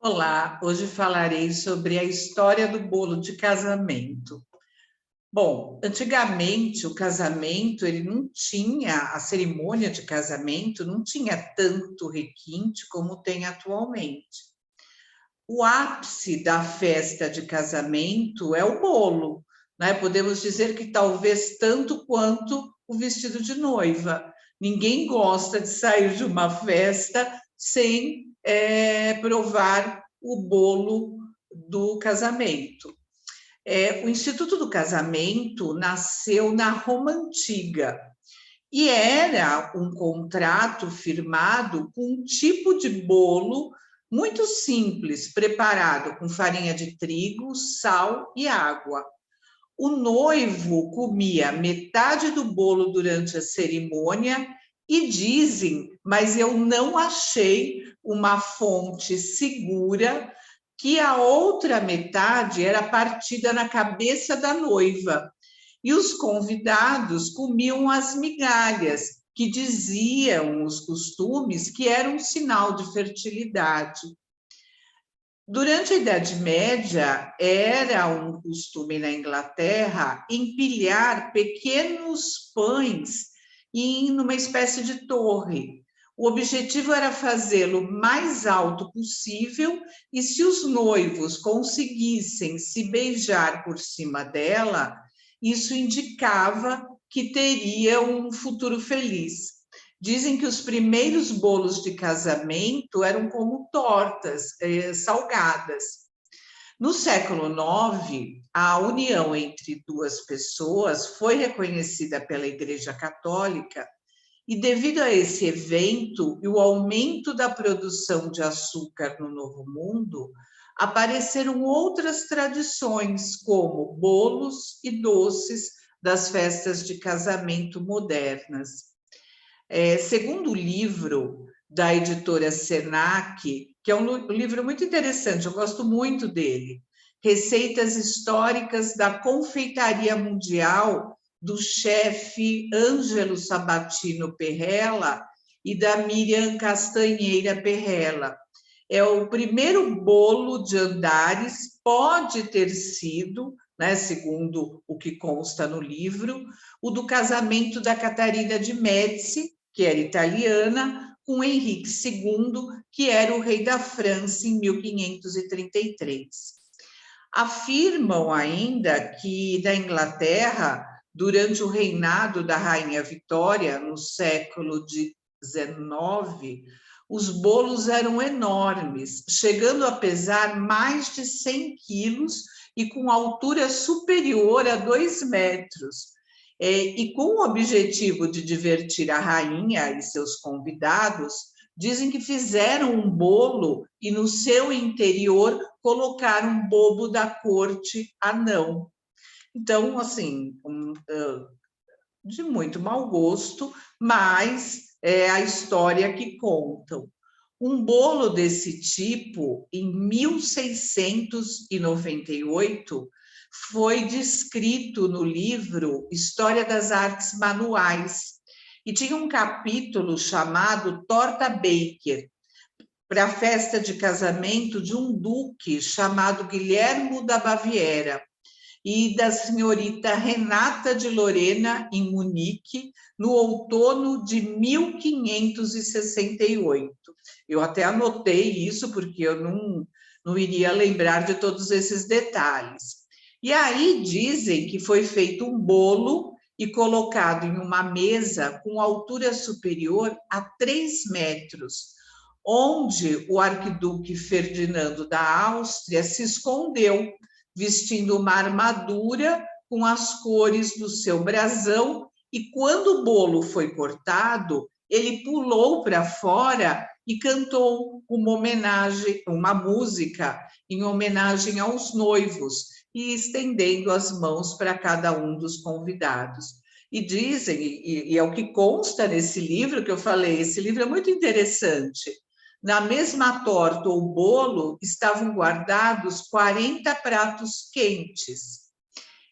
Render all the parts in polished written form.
Olá, hoje falarei sobre a história do bolo de casamento. Bom, antigamente o casamento, ele não tinha, a cerimônia de casamento não tinha tanto requinte como tem atualmente. O ápice da festa de casamento é o bolo, né? Podemos dizer que talvez tanto quanto o vestido de noiva. Ninguém gosta de sair de uma festa sem provar o bolo do casamento. O Instituto do Casamento nasceu na Roma Antiga e era um contrato firmado com um tipo de bolo muito simples, preparado com farinha de trigo, sal e água. O noivo comia metade do bolo durante a cerimônia e dizem, mas eu não achei uma fonte segura, que a outra metade era partida na cabeça da noiva. E os convidados comiam as migalhas, que diziam os costumes que era um sinal de fertilidade. Durante a Idade Média, era um costume na Inglaterra empilhar pequenos pães em uma espécie de torre. O objetivo era fazê-lo mais alto possível e, se os noivos conseguissem se beijar por cima dela, isso indicava que teria um futuro feliz. Dizem que os primeiros bolos de casamento eram como tortas salgadas. No século IX, a união entre duas pessoas foi reconhecida pela Igreja Católica e, devido a esse evento e o aumento da produção de açúcar no Novo Mundo, apareceram outras tradições, como bolos e doces das festas de casamento modernas. Segundo o livro da editora Senac, que é um livro muito interessante, eu gosto muito dele, Receitas Históricas da Confeitaria Mundial, do chefe Ângelo Sabatino Perrella e da Miriam Castanheira Perrella. É o primeiro bolo de Andares, pode ter sido, né, segundo o que consta no livro, o do casamento da Catarina de Médici, que era italiana, com Henrique II, que era o rei da França em 1533. Afirmam ainda que na Inglaterra, durante o reinado da Rainha Vitória, no século XIX, os bolos eram enormes, chegando a pesar mais de 100 quilos e com altura superior a 2 metros. E com o objetivo de divertir a rainha e seus convidados, dizem que fizeram um bolo e no seu interior colocaram um bobo da corte anão. Então, assim, de muito mau gosto, mas é a história que contam. Um bolo desse tipo, em 1698, foi descrito no livro História das Artes Manuais, e tinha um capítulo chamado Torta Baker, para a festa de casamento de um duque chamado Guilhermo da Baviera e da senhorita Renata de Lorena, em Munique, no outono de 1568. Eu até anotei isso, porque eu não iria lembrar de todos esses detalhes. E aí dizem que foi feito um bolo e colocado em uma mesa com altura superior a 3 metros, onde o arquiduque Ferdinando da Áustria se escondeu, vestindo uma armadura com as cores do seu brasão, e quando o bolo foi cortado, ele pulou para fora e cantou uma música em homenagem aos noivos, e estendendo as mãos para cada um dos convidados. E dizem, e é o que consta nesse livro que eu falei, esse livro é muito interessante. Na mesma torta ou bolo estavam guardados 40 pratos quentes.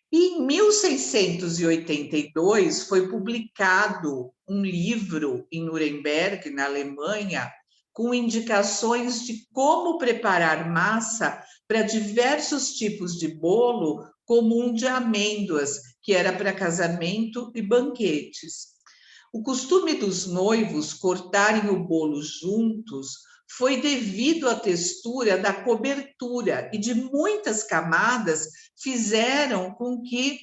E em 1682 foi publicado um livro em Nuremberg, na Alemanha, com indicações de como preparar massa para diversos tipos de bolo, como um de amêndoas, que era para casamento e banquetes. O costume dos noivos cortarem o bolo juntos foi devido à textura da cobertura e de muitas camadas fizeram com que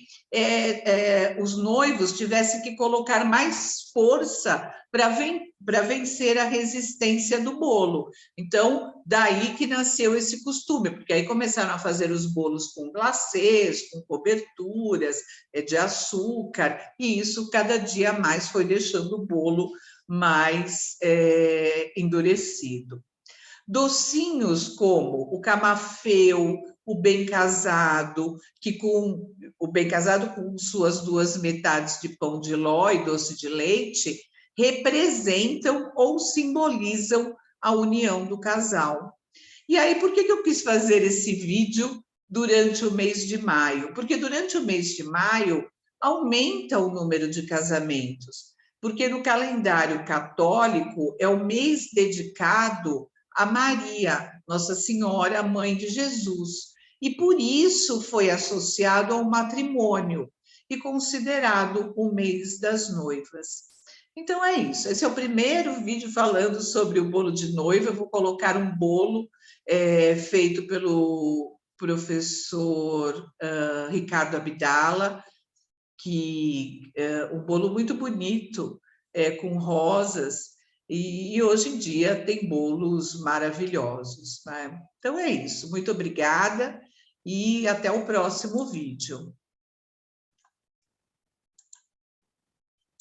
os noivos tivessem que colocar mais força para vencer a resistência do bolo. Então, daí que nasceu esse costume, porque aí começaram a fazer os bolos com glacês, com coberturas de açúcar, e isso cada dia mais foi deixando o bolo mais endurecido. Docinhos como o camafeu, o bem casado, o bem casado com suas duas metades de pão de ló e doce de leite, representam ou simbolizam a união do casal. E aí, por que eu quis fazer esse vídeo durante o mês de maio? Porque durante o mês de maio aumenta o número de casamentos, porque no calendário católico é o mês dedicado a Maria, Nossa Senhora, mãe de Jesus, e por isso foi associado ao matrimônio e considerado o mês das noivas. Então é isso, esse é o primeiro vídeo falando sobre o bolo de noiva. Eu vou colocar um bolo feito pelo professor Ricardo Abdala, que um bolo muito bonito, com rosas, e hoje em dia tem bolos maravilhosos, né? Então é isso, muito obrigada e até o próximo vídeo.